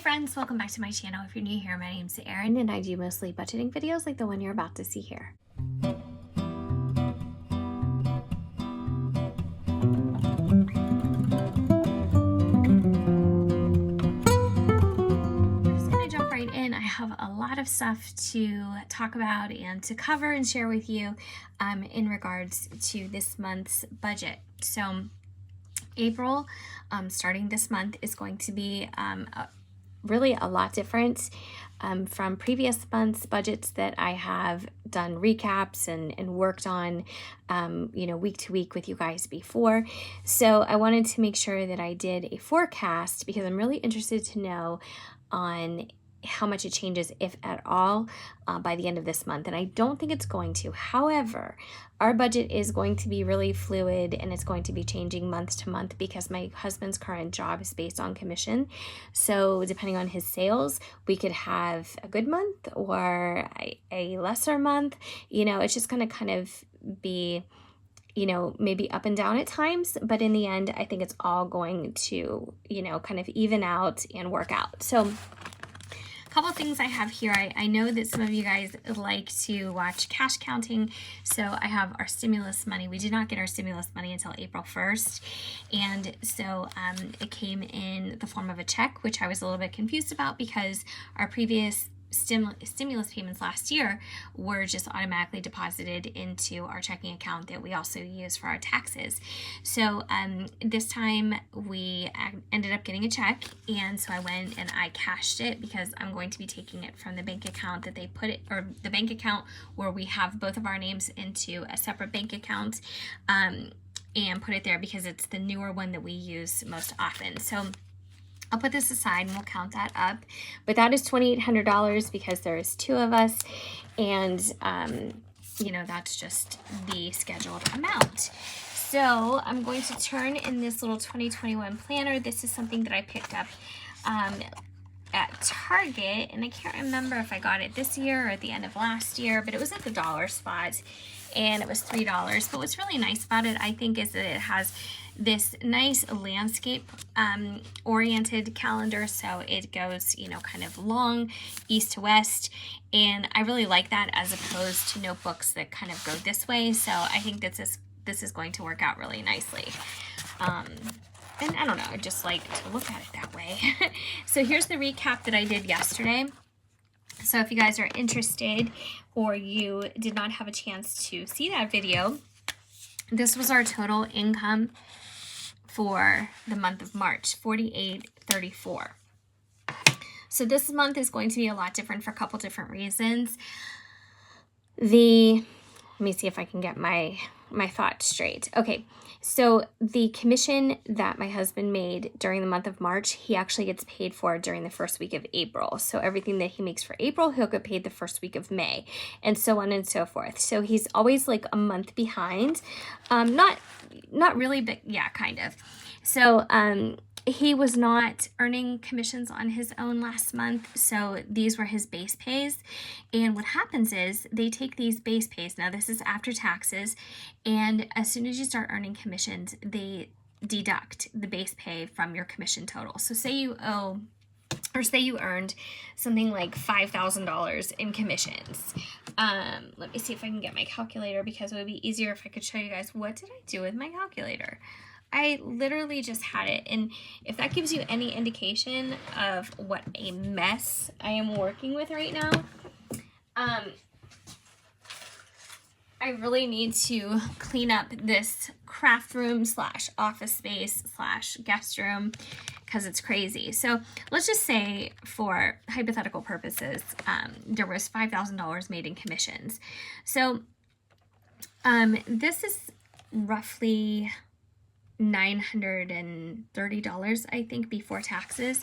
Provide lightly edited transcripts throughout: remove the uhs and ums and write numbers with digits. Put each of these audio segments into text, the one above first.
Hi friends, welcome back to my channel. If you're new here, my name's Erin and I do mostly budgeting videos like the one you're about to see here. I have a lot of stuff to talk about and to cover and share with you in regards to this month's budget. So April, starting this month, is going to be really a lot different from previous months' budgets that I have done recaps and worked on, week to week with you guys before. So I wanted to make sure that I did a forecast because I'm really interested to know on how much it changes, if at all, by the end of this month. And I don't think it's going to. However, our budget is going to be really fluid and it's going to be changing month to month because my husband's current job is based on commission. So depending on his sales, we could have a good month or a lesser month. It's just going to kind of be, maybe up and down at times, but in the end, I think it's all going to, kind of even out and work out. So couple things I have here. I know that some of you guys like to watch cash counting, so I have our stimulus money. We did not get our stimulus money until April 1st, and so it came in the form of a check, which I was a little bit confused about because our previous stimulus payments last year were just automatically deposited into our checking account that we also use for our taxes. So this time we ended up getting a check, and so I went and I cashed it because I'm going to be taking it from the bank account that they put it, or the bank account where we have both of our names, into a separate bank account and put it there because it's the newer one that we use most often. So I'll put this aside and we'll count that up. But that is $2,800 because there is two of us. And, that's just the scheduled amount. So I'm going to turn in this little 2021 planner. This is something that I picked up at Target. And I can't remember if I got it this year or at the end of last year, but it was at the dollar spot. And it was $3. But what's really nice about it, I think, is that it has this nice landscape oriented calendar. So it goes, kind of long, east to west. And I really like that as opposed to notebooks that kind of go this way. So I think this is going to work out really nicely. And I don't know, I just like to look at it that way. So here's the recap that I did yesterday. So if you guys are interested or you did not have a chance to see that video, this was our total income for the month of March, $48.34. So this month is going to be a lot different for a couple different reasons. Let me see if I can get my thoughts straight. Okay, so the commission that my husband made during the month of March, he actually gets paid for during the first week of April. So everything that he makes for April, he'll get paid the first week of May, and so on and so forth. So he's always like a month behind. Not really, but yeah, kind of. So he was not earning commissions on his own last month, so these were his base pays. And what happens is they take these base pays, now this is after taxes, and as soon as you start earning commissions, they deduct the base pay from your commission total. So say you owe, or say you earned something like $5,000 in commissions. Let me see if I can get my calculator because it would be easier if I could show you guys what did I do with my calculator. I literally just had it, and if that gives you any indication of what a mess I am working with right now, I really need to clean up this craft room / office space / guest room because it's crazy. So let's just say, for hypothetical purposes, there was $5,000 made in commissions. So this is roughly $930, I think, before taxes.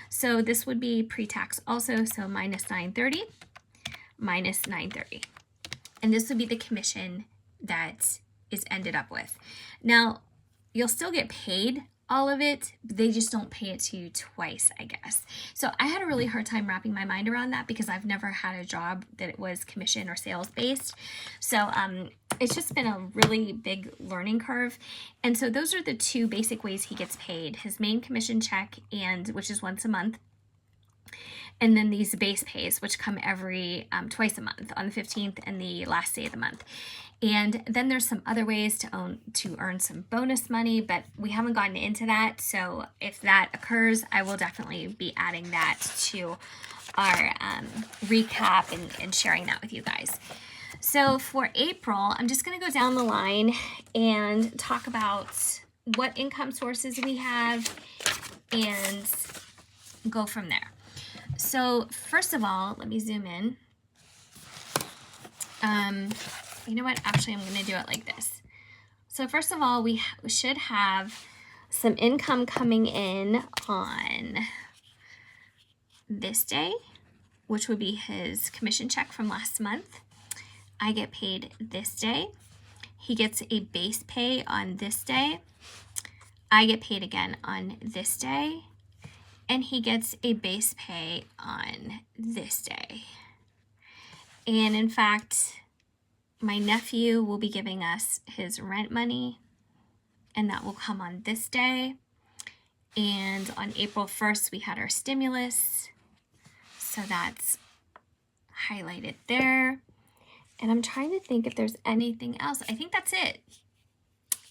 So this would be pre-tax also, so minus $930, minus $930. And this would be the commission that is ended up with. Now, you'll still get paid all of it, but they just don't pay it to you twice, I guess. So I had a really hard time wrapping my mind around that because I've never had a job that it was commission or sales based. So it's just been a really big learning curve. And so those are the two basic ways he gets paid: his main commission check, and which is once a month, And then these base pays, which come every twice a month, on the 15th and the last day of the month. And then there's some other ways to earn some bonus money, but we haven't gotten into that. So if that occurs, I will definitely be adding that to our recap and sharing that with you guys. So for April, I'm just going to go down the line and talk about what income sources we have and go from there. So first of all, let me zoom in. You know what? Actually, I'm going to do it like this. So first of all, we should have some income coming in on this day, which would be his commission check from last month. I get paid this day. He gets a base pay on this day. I get paid again on this day. And he gets a base pay on this day. And in fact, my nephew will be giving us his rent money, and that will come on this day. And on April 1st, we had our stimulus, so that's highlighted there. And I'm trying to think if there's anything else. I think that's it.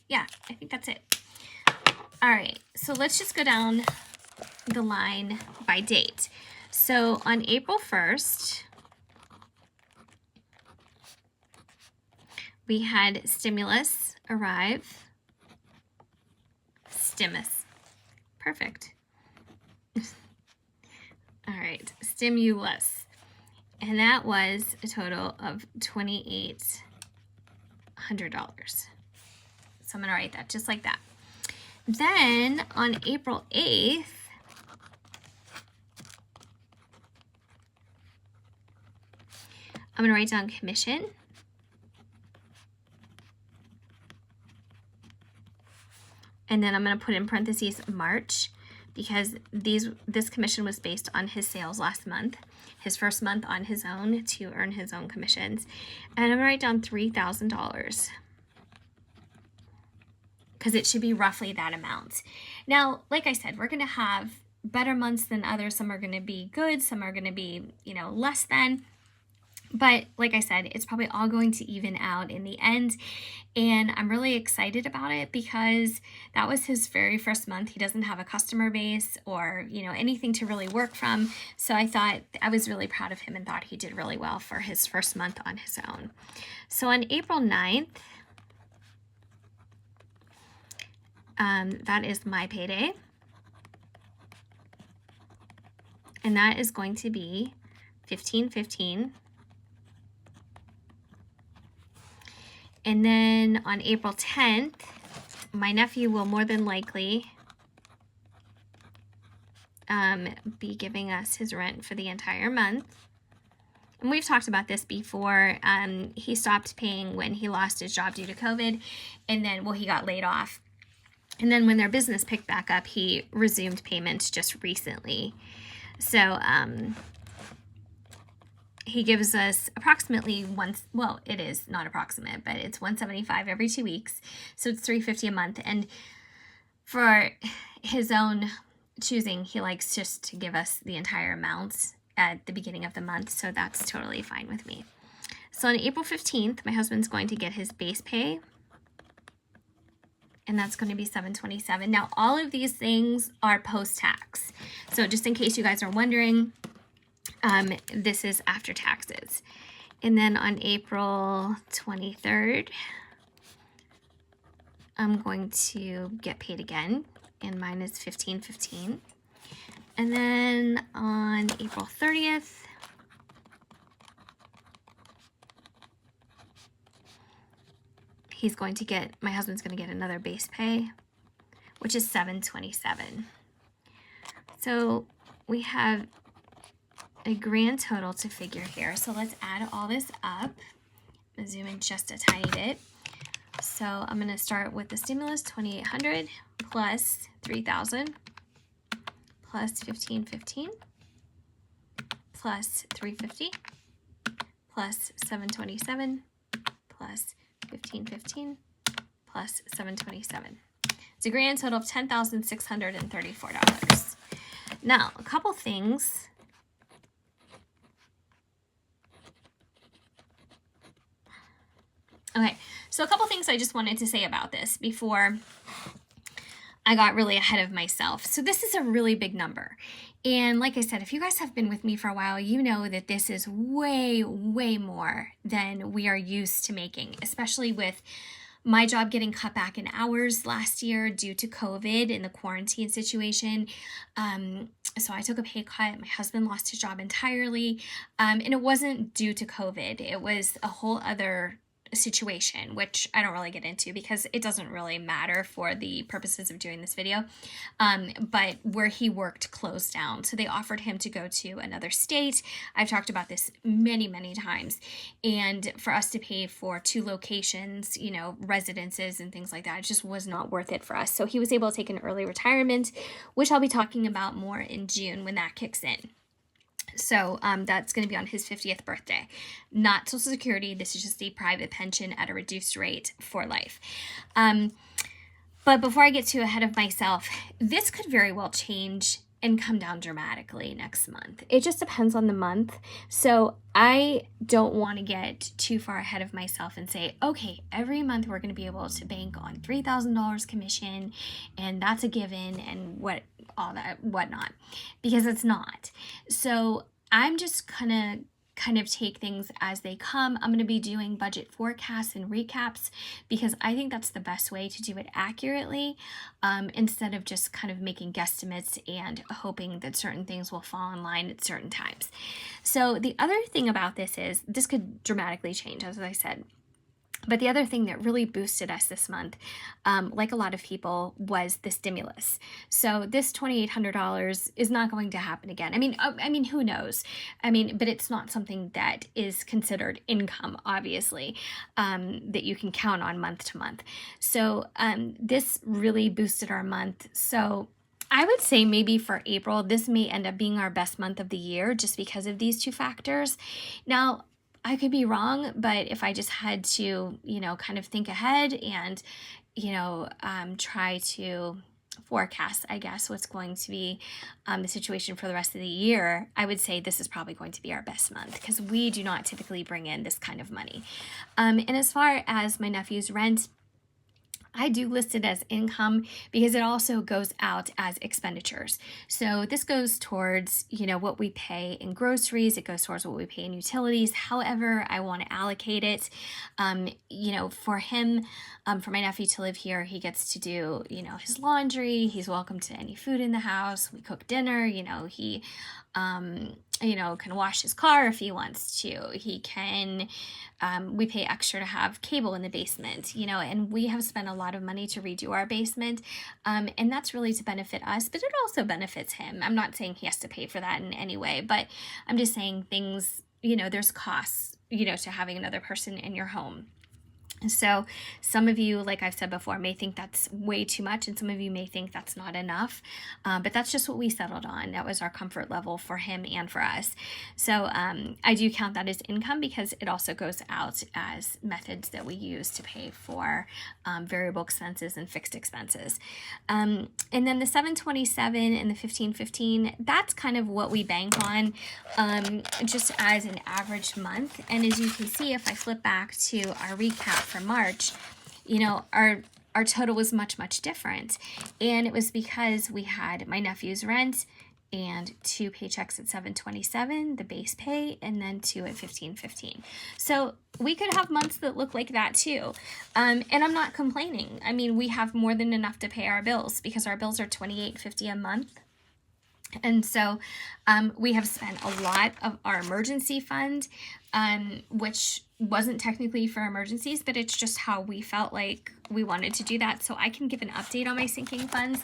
Yeah, I think that's it. All right, so let's just go down the line by date. So on April 1st, we had stimulus arrive. Stimulus. Perfect. All right, stimulus. And that was a total of $2,800. So I'm going to write that just like that. Then on April 8th, I'm going to write down commission. And then I'm going to put in parentheses March, because this commission was based on his sales last month, his first month on his own to earn his own commissions. And I'm going to write down $3,000, because it should be roughly that amount. Now, like I said, we're going to have better months than others. Some are going to be good, some are going to be, less than. But like I said, it's probably all going to even out in the end. And I'm really excited about it because that was his very first month. He doesn't have a customer base or, anything to really work from. So I was really proud of him and thought he did really well for his first month on his own. So on April 9th, that is my payday. And that is going to be $1,515. And then on April 10th, my nephew will more than likely be giving us his rent for the entire month. And we've talked about this before. He stopped paying when he lost his job due to COVID, and then, he got laid off. And then when their business picked back up, he resumed payments just recently. So, he gives us approximately it is not approximate, but it's $175 every 2 weeks. So it's $350 a month. And for his own choosing, he likes just to give us the entire amount at the beginning of the month. So that's totally fine with me. So on April 15th, my husband's going to get his base pay. And that's going to be $727. Now, all of these things are post-tax. So just in case you guys are wondering, this is after taxes. And then on April 23rd, I'm going to get paid again, and mine is $1,515. And then on April 30th, my husband's going to get another base pay, which is $727. So we have a grand total to figure here. So let's add all this up. I'm going to zoom in just a tiny bit. So I'm going to start with the stimulus, $2,800 plus $3,000 plus $1,515 plus $350 plus $727 plus $1,515 plus $727. It's a grand total of $10,634. Now, a couple things Okay, so a couple things I just wanted to say about this before I got really ahead of myself. So this is a really big number. And like I said, if you guys have been with me for a while, you know that this is way, way more than we are used to making, especially with my job getting cut back in hours last year due to COVID and the quarantine situation. So I took a pay cut. My husband lost his job entirely. And it wasn't due to COVID. It was a whole other situation, which I don't really get into because it doesn't really matter for the purposes of doing this video. But where he worked closed down. So they offered him to go to another state. I've talked about this many, many times. And for us to pay for 2 locations, you know, residences and things like that, it just was not worth it for us. So he was able to take an early retirement, which I'll be talking about more in June when that kicks in. So that's going to be on his 50th birthday. Not Social Security. This is just a private pension at a reduced rate for life. But before I get too ahead of myself, this could very well change and come down dramatically next month. It just depends on the month. So I don't want to get too far ahead of myself and say, okay, every month we're going to be able to bank on $3,000 commission and that's a given and whatnot, because it's not. So I'm just gonna kind of take things as they come. I'm going to be doing budget forecasts and recaps because I think that's the best way to do it accurately, instead of just kind of making guesstimates and hoping that certain things will fall in line at certain times. So the other thing about this is this could dramatically change, as I said. But the other thing that really boosted us this month, like a lot of people, was the stimulus. So this $2,800 is not going to happen again. I mean, who knows? But it's not something that is considered income, obviously, that you can count on month to month. So this really boosted our month. So I would say maybe for April, this may end up being our best month of the year just because of these 2 factors. Now, I could be wrong, but if I just had to, you know, kind of think ahead and, you know, try to forecast, I guess, what's going to be the situation for the rest of the year, I would say this is probably going to be our best month because we do not typically bring in this kind of money. And as far as my nephew's rent, I do list it as income because it also goes out as expenditures. So this goes towards, you know, what we pay in groceries. It goes towards what we pay in utilities. However, I want to allocate it. You know, for him, for my nephew to live here, he gets to do, you know, his laundry. He's welcome to any food in the house. We cook dinner. You know, he, you know, can wash his car if he wants to. He can, we pay extra to have cable in the basement, you know, and we have spent a lot of money to redo our basement. And that's really to benefit us, but it also benefits him. I'm not saying he has to pay for that in any way, but I'm just saying things, you know, there's costs, you know, to having another person in your home. So some of you, like I've said before, may think that's way too much, and some of you may think that's not enough, but that's just what we settled on. That was our comfort level for him and for us. So I do count that as income because it also goes out as methods that we use to pay for variable expenses and fixed expenses. And then the 727 and the 1515, that's kind of what we bank on just as an average month. And as you can see, if I flip back to our recap for March, you know, our total was much, much different. And it was because we had my nephew's rent and 2 paychecks at 727, the base pay, and then 2 at 1515. So we could have months that look like that too. And I'm not complaining. I mean, we have more than enough to pay our bills because our bills are $28.50 a month. And so we have spent a lot of our emergency fund, which wasn't technically for emergencies, but it's just how we felt like we wanted to do that. So I can give an update on my sinking funds,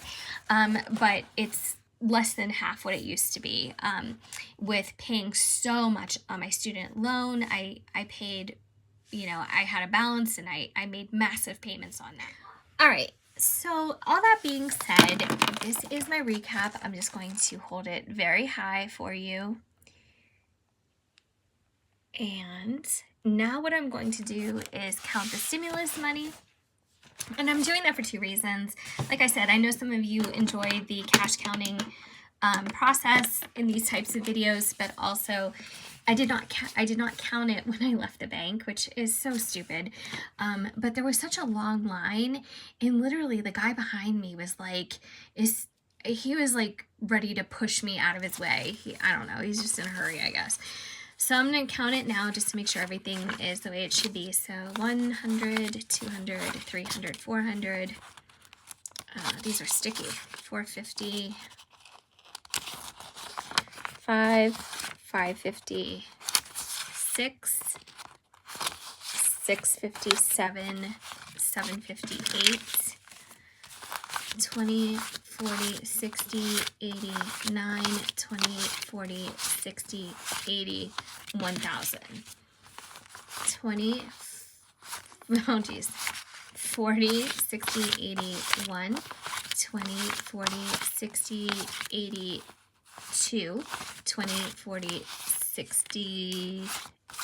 but it's less than half what it used to be. With paying so much on my student loan, I paid, you know, I had a balance and I made massive payments on that. All right. So all that being said, this is my recap. I'm just going to hold it very high for you. And now what I'm going to do is count the stimulus money. And I'm doing that for 2 reasons. Like I said, I know some of you enjoy the cash counting process in these types of videos, but also I did not count it when I left the bank, which is so stupid. But there was such a long line, and literally the guy behind me was like, he was like ready to push me out of his way. I don't know, he's just in a hurry, I guess. So I'm going to count it now just to make sure everything is the way it should be. So 100, 200, 300, 400. These are sticky. 450. 550. 6. 657. 758. 20, 40, 60, 80, 9, 20, 40, 60, 80, 1,000. 20, oh geez, 40, 60, 81, 20, 40, 60, 82, 20, 40, 60,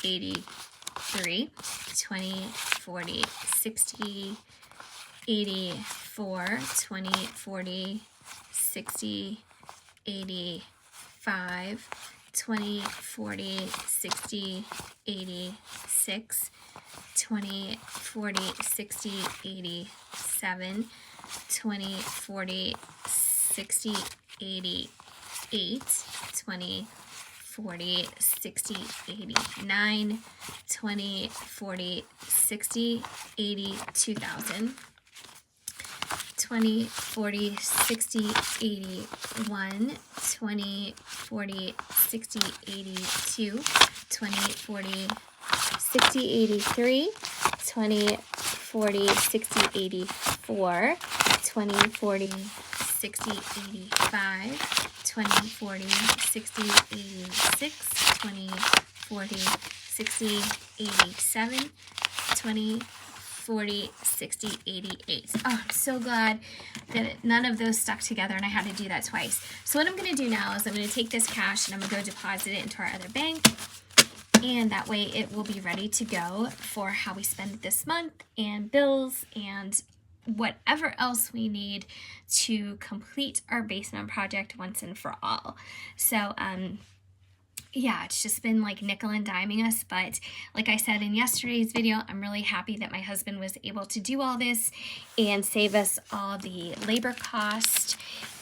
83, 20, 40, 60, 84, 20, 40, 60, 85, 20, 40, 60, 86, 20, 40, 60, 87, 20, 40, 60, 88, 20, 40, 60, 89, 20, 40, 60, 80, 2,000. 20, 40, 60, 81, 20, 40, 60, 82, 20, 40, 60, 83, 20, 40, 60, 84, 20, 40, 60, 85, 20, 40, 60, 86, 20, 40, 60, 87, 20, 40, 60, 88. Oh, I'm so glad that none of those stuck together and I had to do that twice. So what I'm going to do now is I'm going to take this cash and I'm going to go deposit it into our other bank. And that way it will be ready to go for how we spend it this month and bills and whatever else we need to complete our basement project once and for all. So, yeah, it's just been like nickel and diming us, but like I said in yesterday's video, I'm really happy that my husband was able to do all this and save us all the labor cost,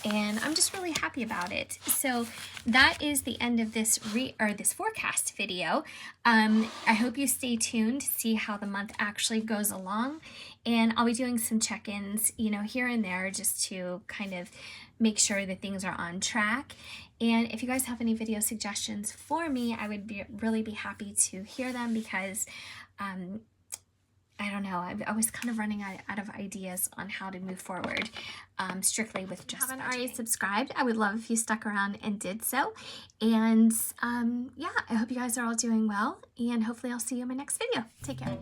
and I'm just really happy about it. So that is the end of this forecast video. I hope you stay tuned to see how the month actually goes along, and I'll be doing some check-ins, you know, here and there just to kind of make sure that things are on track. And if you guys have any video suggestions for me, I would really be happy to hear them, because I don't know, I was kind of running out of ideas on how to move forward strictly with just haven't already subscribed. I would love if you stuck around and did so. And yeah, I hope you guys are all doing well, and hopefully I'll see you in my next video. Take care.